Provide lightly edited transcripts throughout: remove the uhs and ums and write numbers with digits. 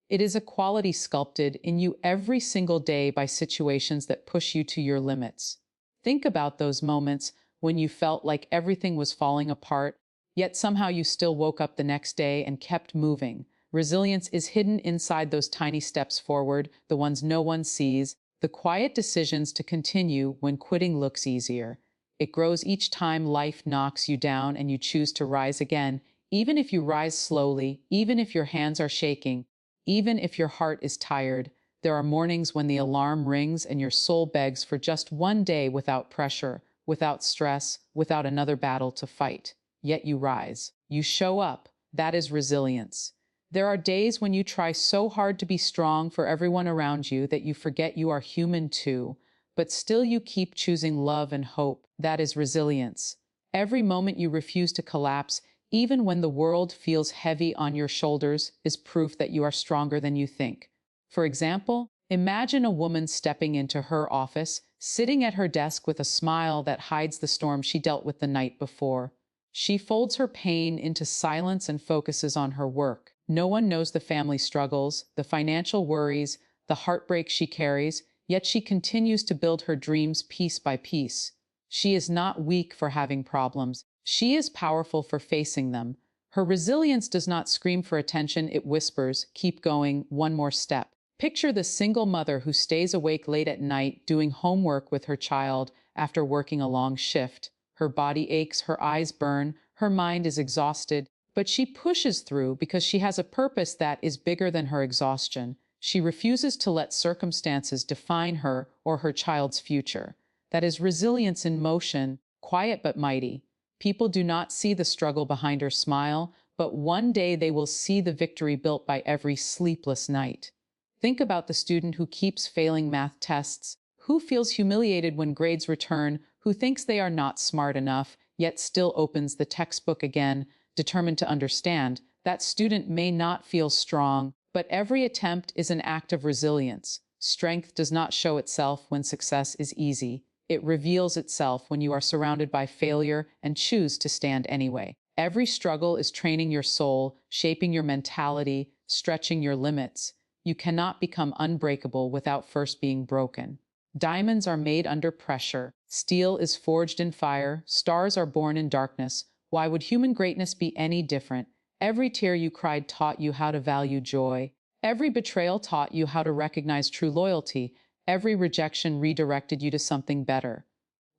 It is a quality sculpted in you every single day by situations that push you to your limits. Think about those moments when you felt like everything was falling apart, yet somehow you still woke up the next day and kept moving. Resilience is hidden inside those tiny steps forward, the ones no one sees, the quiet decisions to continue when quitting looks easier. It grows each time life knocks you down and you choose to rise again, even if you rise slowly, even if your hands are shaking, even if your heart is tired. There are mornings when the alarm rings and your soul begs for just one day without pressure, without stress, without another battle to fight. Yet you rise. You show up. That is resilience. There are days when you try so hard to be strong for everyone around you that you forget you are human too, but still you keep choosing love and hope. That is resilience. Every moment you refuse to collapse, even when the world feels heavy on your shoulders, is proof that you are stronger than you think. For example, imagine a woman stepping into her office, sitting at her desk with a smile that hides the storm she dealt with the night before. She folds her pain into silence and focuses on her work. No one knows the family struggles, the financial worries, the heartbreak she carries, yet she continues to build her dreams piece by piece. She is not weak for having problems. She is powerful for facing them. Her resilience does not scream for attention, it whispers, "Keep going, one more step." Picture the single mother who stays awake late at night doing homework with her child after working a long shift. Her body aches, her eyes burn, her mind is exhausted, but she pushes through because she has a purpose that is bigger than her exhaustion. She refuses to let circumstances define her or her child's future. That is resilience in motion, quiet but mighty. People do not see the struggle behind her smile, but one day they will see the victory built by every sleepless night. Think about the student who keeps failing math tests, who feels humiliated when grades return, who thinks they are not smart enough, yet still opens the textbook again, determined to understand. That student may not feel strong, but every attempt is an act of resilience. Strength does not show itself when success is easy. It reveals itself when you are surrounded by failure and choose to stand anyway. Every struggle is training your soul, shaping your mentality, stretching your limits. You cannot become unbreakable without first being broken. Diamonds are made under pressure. Steel is forged in fire. Stars are born in darkness. Why would human greatness be any different? Every tear you cried taught you how to value joy. Every betrayal taught you how to recognize true loyalty. Every rejection redirected you to something better.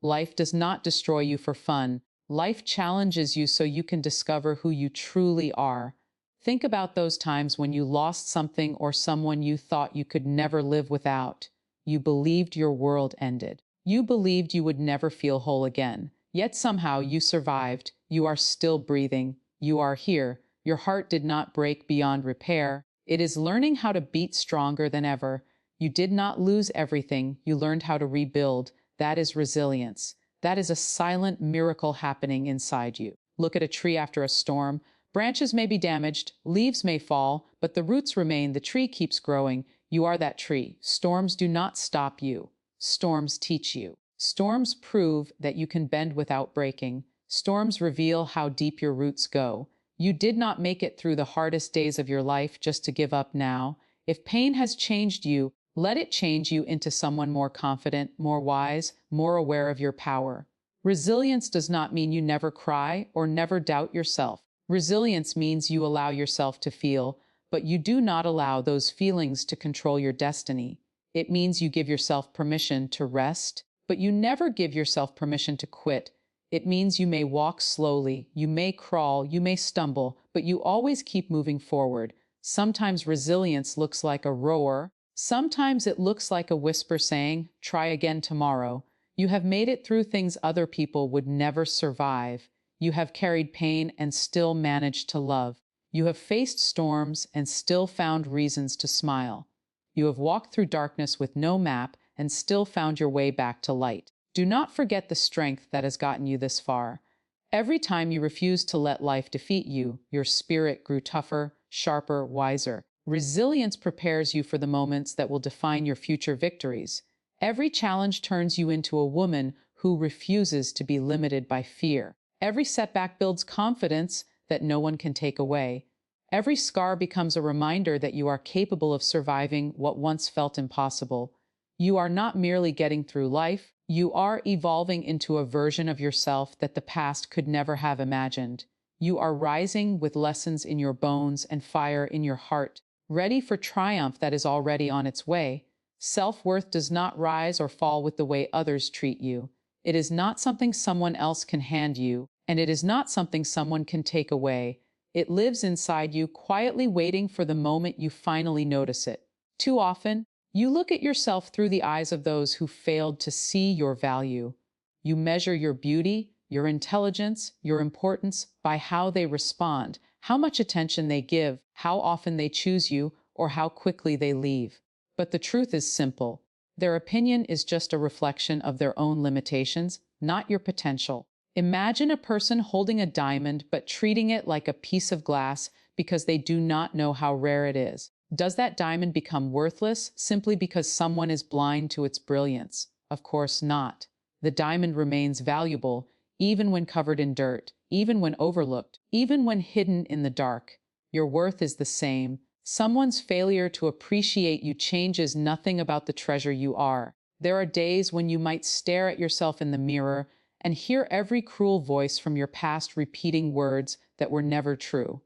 Life does not destroy you for fun. Life challenges you so you can discover who you truly are. Think about those times when you lost something or someone you thought you could never live without. You believed your world ended. You believed you would never feel whole again. Yet somehow you survived. You are still breathing. You are here. Your heart did not break beyond repair. It is learning how to beat stronger than ever. You did not lose everything. You learned how to rebuild. That is resilience. That is a silent miracle happening inside you. Look at a tree after a storm. Branches may be damaged, leaves may fall, but the roots remain, the tree keeps growing. You are that tree. Storms do not stop you. Storms teach you. Storms prove that you can bend without breaking. Storms reveal how deep your roots go. You did not make it through the hardest days of your life just to give up now. If pain has changed you, let it change you into someone more confident, more wise, more aware of your power. Resilience does not mean you never cry or never doubt yourself. Resilience means you allow yourself to feel, but you do not allow those feelings to control your destiny. It means you give yourself permission to rest, but you never give yourself permission to quit. It means you may walk slowly, you may crawl, you may stumble, but you always keep moving forward. Sometimes resilience looks like a roar. Sometimes it looks like a whisper saying, "Try again tomorrow." You have made it through things other people would never survive. You have carried pain and still managed to love. You have faced storms and still found reasons to smile. You have walked through darkness with no map and still found your way back to light. Do not forget the strength that has gotten you this far. Every time you refused to let life defeat you, your spirit grew tougher, sharper, wiser. Resilience prepares you for the moments that will define your future victories. Every challenge turns you into a woman who refuses to be limited by fear. Every setback builds confidence that no one can take away. Every scar becomes a reminder that you are capable of surviving what once felt impossible. You are not merely getting through life, you are evolving into a version of yourself that the past could never have imagined. You are rising with lessons in your bones and fire in your heart, ready for triumph that is already on its way. Self-worth does not rise or fall with the way others treat you. It is not something someone else can hand you, and it is not something someone can take away. It lives inside you, quietly waiting for the moment you finally notice it. Too often, you look at yourself through the eyes of those who failed to see your value. You measure your beauty, your intelligence, your importance by how they respond, how much attention they give, how often they choose you, or how quickly they leave. But the truth is simple. Their opinion is just a reflection of their own limitations, not your potential. Imagine a person holding a diamond but treating it like a piece of glass because they do not know how rare it is. Does that diamond become worthless simply because someone is blind to its brilliance? Of course not. The diamond remains valuable even when covered in dirt, even when overlooked, even when hidden in the dark. Your worth is the same. Someone's failure to appreciate you changes nothing about the treasure you are. There are days when you might stare at yourself in the mirror and hear every cruel voice from your past repeating words that were never true.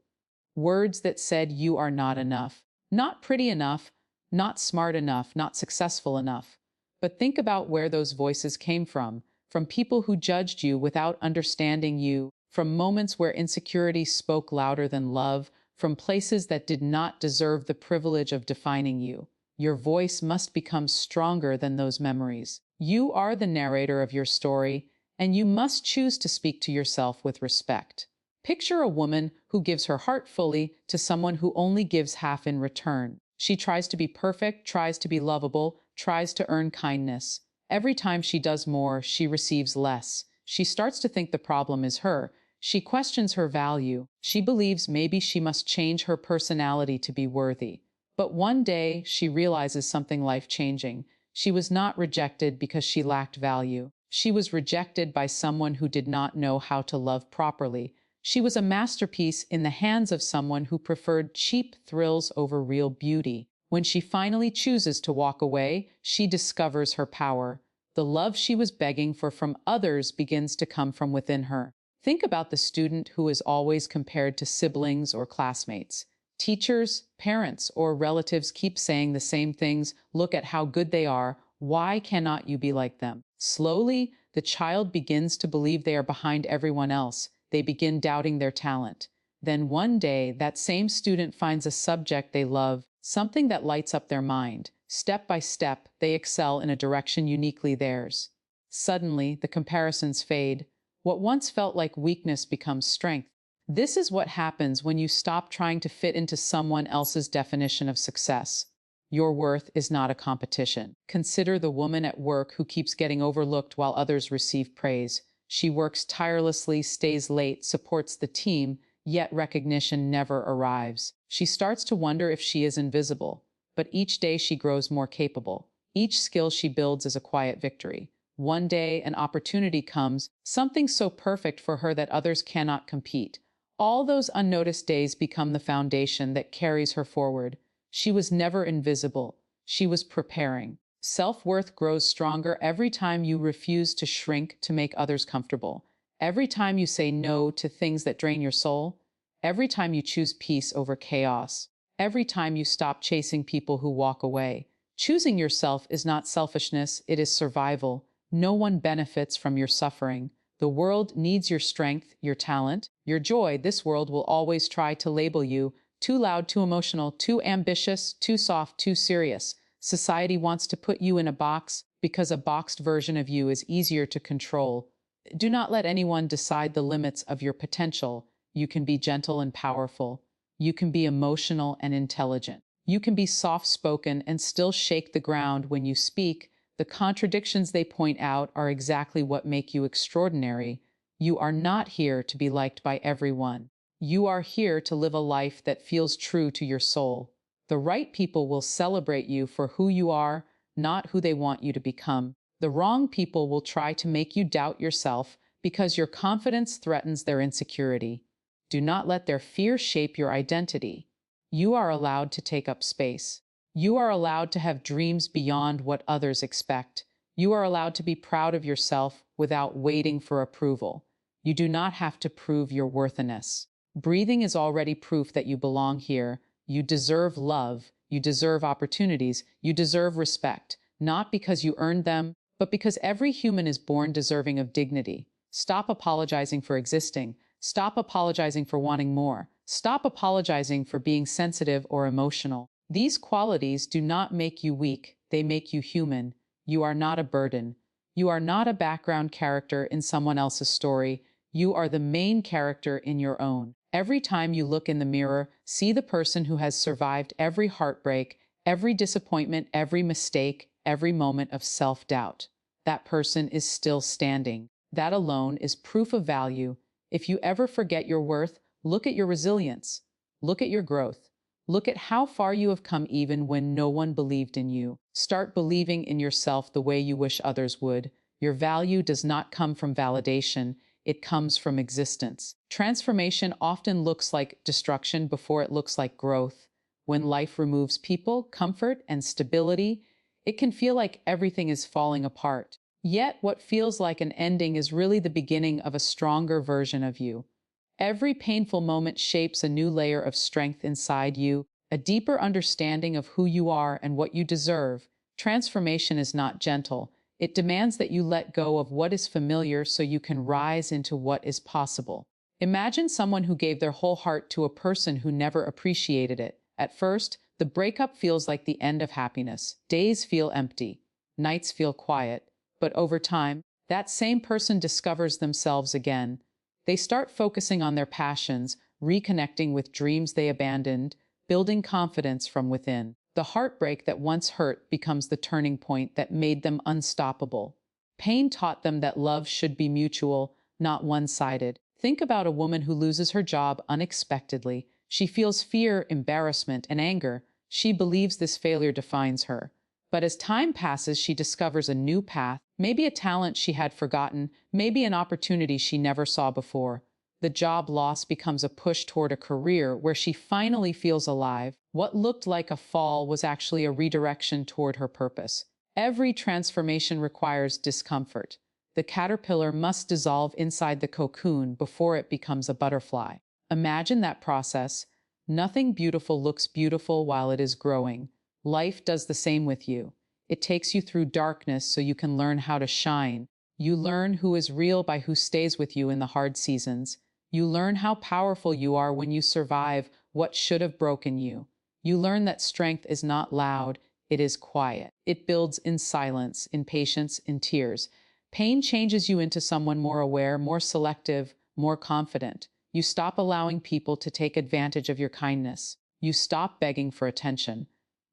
Words that said you are not enough, not pretty enough, not smart enough, not successful enough. But think about where those voices came from people who judged you without understanding you, from moments where insecurity spoke louder than love, from places that did not deserve the privilege of defining you. Your voice must become stronger than those memories. You are the narrator of your story, and you must choose to speak to yourself with respect. Picture a woman who gives her heart fully to someone who only gives half in return. She tries to be perfect, tries to be lovable, tries to earn kindness. Every time she does more, she receives less. She starts to think the problem is her. She questions her value. She believes maybe she must change her personality to be worthy. But one day, she realizes something life-changing. She was not rejected because she lacked value. She was rejected by someone who did not know how to love properly. She was a masterpiece in the hands of someone who preferred cheap thrills over real beauty. When she finally chooses to walk away, she discovers her power. The love she was begging for from others begins to come from within her. Think about the student who is always compared to siblings or classmates. Teachers, parents, or relatives keep saying the same things. Look at how good they are. Why cannot you be like them? Slowly, the child begins to believe they are behind everyone else. They begin doubting their talent. Then one day, that same student finds a subject they love, something that lights up their mind. Step by step, they excel in a direction uniquely theirs. Suddenly, the comparisons fade. What once felt like weakness becomes strength. This is what happens when you stop trying to fit into someone else's definition of success. Your worth is not a competition. Consider the woman at work who keeps getting overlooked while others receive praise. She works tirelessly, stays late, supports the team, yet recognition never arrives. She starts to wonder if she is invisible. But each day she grows more capable. Each skill she builds is a quiet victory. One day, an opportunity comes, something so perfect for her that others cannot compete. All those unnoticed days become the foundation that carries her forward. She was never invisible. She was preparing. Self-worth grows stronger every time you refuse to shrink to make others comfortable. Every time you say no to things that drain your soul. Every time you choose peace over chaos. Every time you stop chasing people who walk away. Choosing yourself is not selfishness, it is survival. No one benefits from your suffering. The world needs your strength, your talent, your joy. This world will always try to label you too loud, too emotional, too ambitious, too soft, too serious. Society wants to put you in a box because a boxed version of you is easier to control. Do not let anyone decide the limits of your potential. You can be gentle and powerful. You can be emotional and intelligent. You can be soft-spoken and still shake the ground when you speak. The contradictions they point out are exactly what make you extraordinary. You are not here to be liked by everyone. You are here to live a life that feels true to your soul. The right people will celebrate you for who you are, not who they want you to become. The wrong people will try to make you doubt yourself because your confidence threatens their insecurity. Do not let their fear shape your identity. You are allowed to take up space. You are allowed to have dreams beyond what others expect. You are allowed to be proud of yourself without waiting for approval. You do not have to prove your worthiness. Breathing is already proof that you belong here. You deserve love. You deserve opportunities. You deserve respect, not because you earned them, but because every human is born deserving of dignity. Stop apologizing for existing. Stop apologizing for wanting more. Stop apologizing for being sensitive or emotional. These qualities do not make you weak. They make you human. You are not a burden. You are not a background character in someone else's story. You are the main character in your own. Every time you look in the mirror, see the person who has survived every heartbreak, every disappointment, every mistake, every moment of self-doubt. That person is still standing. That alone is proof of value. If you ever forget your worth, look at your resilience. Look at your growth. Look at how far you have come even when no one believed in you. Start believing in yourself the way you wish others would. Your value does not come from validation. It comes from existence. Transformation often looks like destruction before it looks like growth. When life removes people, comfort, and stability, it can feel like everything is falling apart. Yet, what feels like an ending is really the beginning of a stronger version of you. Every painful moment shapes a new layer of strength inside you, a deeper understanding of who you are and what you deserve. Transformation is not gentle. It demands that you let go of what is familiar so you can rise into what is possible. Imagine someone who gave their whole heart to a person who never appreciated it. At first, the breakup feels like the end of happiness. Days feel empty. Nights feel quiet. But over time, that same person discovers themselves again. They start focusing on their passions, reconnecting with dreams they abandoned, building confidence from within. The heartbreak that once hurt becomes the turning point that made them unstoppable. Pain taught them that love should be mutual, not one-sided. Think about a woman who loses her job unexpectedly. She feels fear, embarrassment, and anger. She believes this failure defines her. But as time passes, she discovers a new path, maybe a talent she had forgotten, maybe an opportunity she never saw before. The job loss becomes a push toward a career where she finally feels alive. What looked like a fall was actually a redirection toward her purpose. Every transformation requires discomfort. The caterpillar must dissolve inside the cocoon before it becomes a butterfly. Imagine that process. Nothing beautiful looks beautiful while it is growing. Life does the same with you. It takes you through darkness so you can learn how to shine. You learn who is real by who stays with you in the hard seasons. You learn how powerful you are when you survive what should have broken you. You learn that strength is not loud, it is quiet. It builds in silence, in patience, in tears. Pain changes you into someone more aware, more selective, more confident. You stop allowing people to take advantage of your kindness. You stop begging for attention.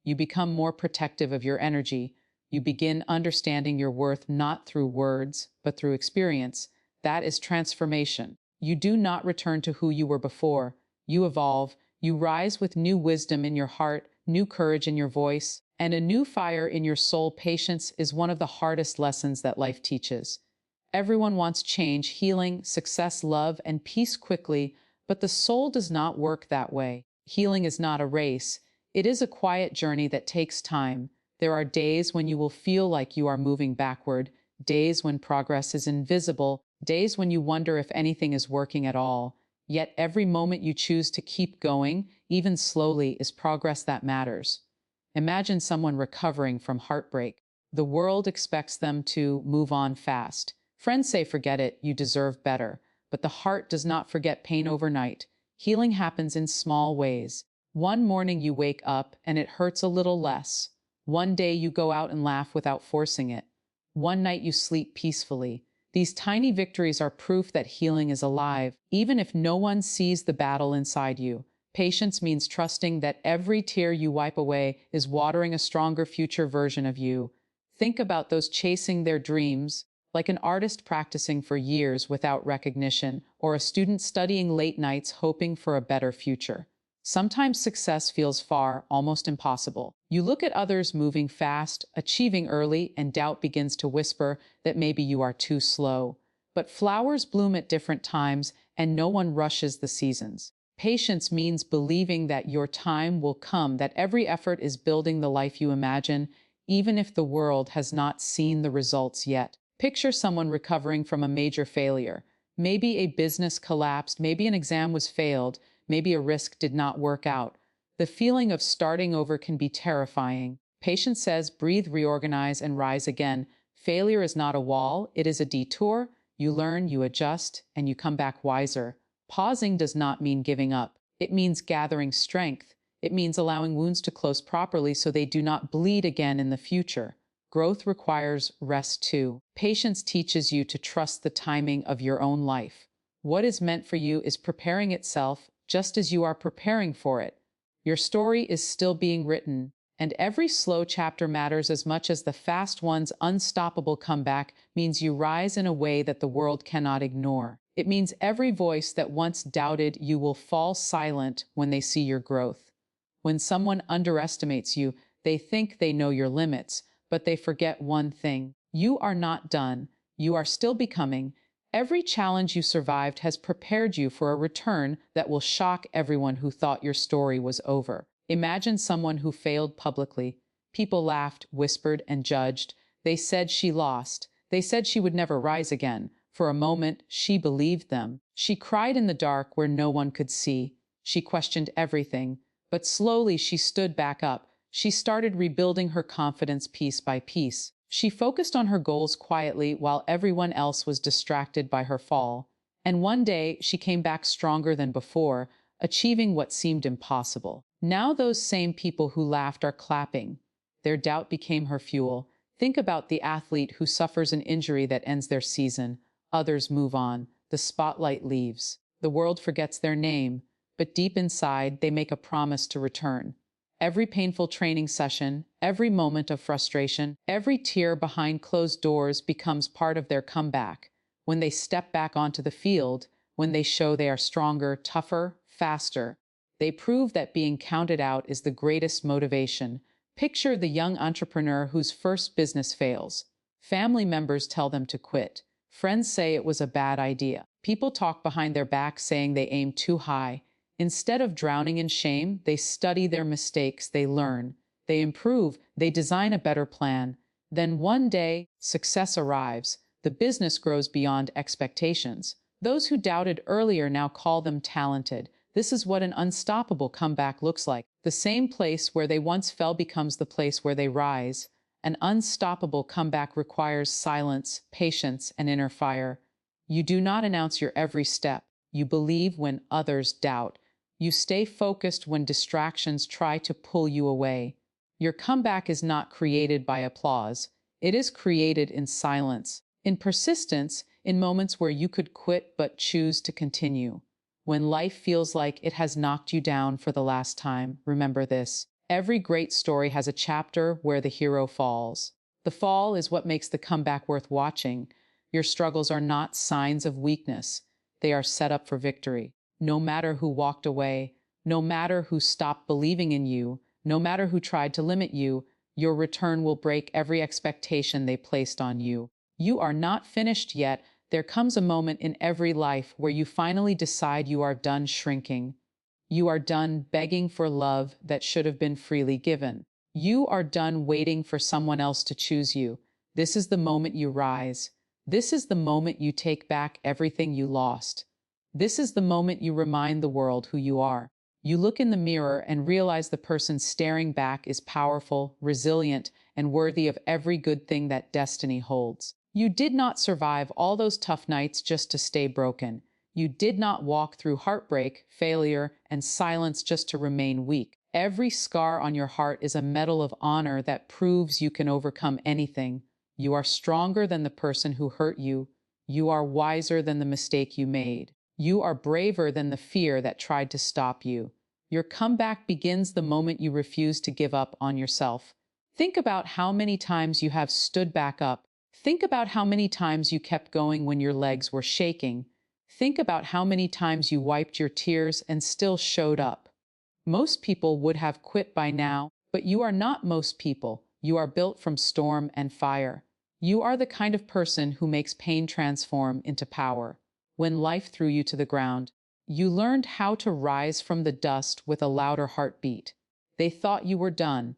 You become more protective of your energy. You begin understanding your worth not through words, but through experience. That is transformation. You do not return to who you were before. You evolve. You rise with new wisdom in your heart, new courage in your voice, and a new fire in your soul. Patience is one of the hardest lessons that life teaches. Everyone wants change, healing, success, love, and peace quickly, but the soul does not work that way. Healing is not a race. It is a quiet journey that takes time. There are days when you will feel like you are moving backward, days when progress is invisible, days when you wonder if anything is working at all. Yet every moment you choose to keep going, even slowly, is progress that matters. Imagine someone recovering from heartbreak. The world expects them to move on fast. Friends say, forget it, you deserve better. But the heart does not forget pain overnight. Healing happens in small ways. One morning you wake up and it hurts a little less. One day you go out and laugh without forcing it. One night you sleep peacefully. These tiny victories are proof that healing is alive, even if no one sees the battle inside you. Patience means trusting that every tear you wipe away is watering a stronger future version of you. Think about those chasing their dreams, like an artist practicing for years without recognition, or a student studying late nights hoping for a better future. Sometimes success feels far, almost impossible. You look at others moving fast, achieving early, and doubt begins to whisper that maybe you are too slow. But flowers bloom at different times, and no one rushes the seasons. Patience means believing that your time will come, that every effort is building the life you imagine, even if the world has not seen the results yet. Picture someone recovering from a major failure. Maybe a business collapsed, maybe an exam was failed, maybe a risk did not work out. The feeling of starting over can be terrifying. Patience says, breathe, reorganize, and rise again. Failure is not a wall, it is a detour. You learn, you adjust, and you come back wiser. Pausing does not mean giving up. It means gathering strength. It means allowing wounds to close properly so they do not bleed again in the future. Growth requires rest too. Patience teaches you to trust the timing of your own life. What is meant for you is preparing itself just as you are preparing for it. Your story is still being written, and every slow chapter matters as much as the fast one's unstoppable comeback means you rise in a way that the world cannot ignore. It means every voice that once doubted you will fall silent when they see your growth. When someone underestimates you, they think they know your limits, but they forget one thing. You are not done. You are still becoming. Every challenge you survived has prepared you for a return that will shock everyone who thought your story was over. Imagine someone who failed publicly. People laughed, whispered, and judged. They said she lost. They said she would never rise again. For a moment, she believed them. She cried in the dark where no one could see. She questioned everything. But slowly she stood back up. She started rebuilding her confidence piece by piece. She focused on her goals quietly while everyone else was distracted by her fall. And one day, she came back stronger than before, achieving what seemed impossible. Now those same people who laughed are clapping. Their doubt became her fuel. Think about the athlete who suffers an injury that ends their season. Others move on. The spotlight leaves. The world forgets their name. But deep inside, they make a promise to return. Every painful training session, every moment of frustration, every tear behind closed doors becomes part of their comeback. When they step back onto the field, when they show they are stronger, tougher, faster, they prove that being counted out is the greatest motivation. Picture the young entrepreneur whose first business fails. Family members tell them to quit. Friends say it was a bad idea. People talk behind their back saying they aim too high. Instead of drowning in shame, they study their mistakes, they learn, they improve, they design a better plan. Then one day, success arrives. The business grows beyond expectations. Those who doubted earlier now call them talented. This is what an unstoppable comeback looks like. The same place where they once fell becomes the place where they rise. An unstoppable comeback requires silence, patience, and inner fire. You do not announce your every step. You believe when others doubt. You stay focused when distractions try to pull you away. Your comeback is not created by applause. It is created in silence, in persistence, in moments where you could quit but choose to continue. When life feels like it has knocked you down for the last time, remember this. Every great story has a chapter where the hero falls. The fall is what makes the comeback worth watching. Your struggles are not signs of weakness. They are set up for victory. No matter who walked away, no matter who stopped believing in you, no matter who tried to limit you, your return will break every expectation they placed on you. You are not finished yet. There comes a moment in every life where you finally decide you are done shrinking. You are done begging for love that should have been freely given. You are done waiting for someone else to choose you. This is the moment you rise. This is the moment you take back everything you lost. This is the moment you remind the world who you are. You look in the mirror and realize the person staring back is powerful, resilient, and worthy of every good thing that destiny holds. You did not survive all those tough nights just to stay broken. You did not walk through heartbreak, failure, and silence just to remain weak. Every scar on your heart is a medal of honor that proves you can overcome anything. You are stronger than the person who hurt you. You are wiser than the mistake you made. You are braver than the fear that tried to stop you. Your comeback begins the moment you refuse to give up on yourself. Think about how many times you have stood back up. Think about how many times you kept going when your legs were shaking. Think about how many times you wiped your tears and still showed up. Most people would have quit by now, but you are not most people. You are built from storm and fire. You are the kind of person who makes pain transform into power. when life threw you to the ground. You learned how to rise from the dust with a louder heartbeat. They thought you were done.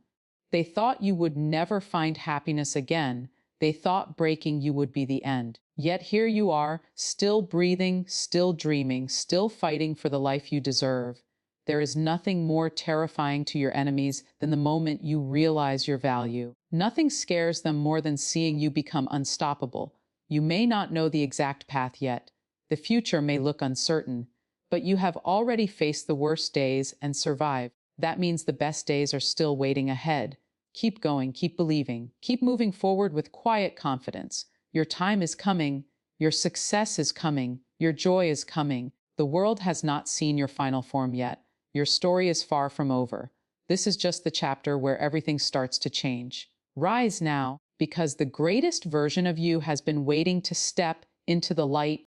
They thought you would never find happiness again. They thought breaking you would be the end. Yet here you are, still breathing, still dreaming, still fighting for the life you deserve. There is nothing more terrifying to your enemies than the moment you realize your value. Nothing scares them more than seeing you become unstoppable. You may not know the exact path yet. The future may look uncertain, but you have already faced the worst days and survived. That means the best days are still waiting ahead. Keep going, keep believing, keep moving forward with quiet confidence. Your time is coming, your success is coming, your joy is coming. The world has not seen your final form yet. Your story is far from over. This is just the chapter where everything starts to change. Rise now, because the greatest version of you has been waiting to step into the light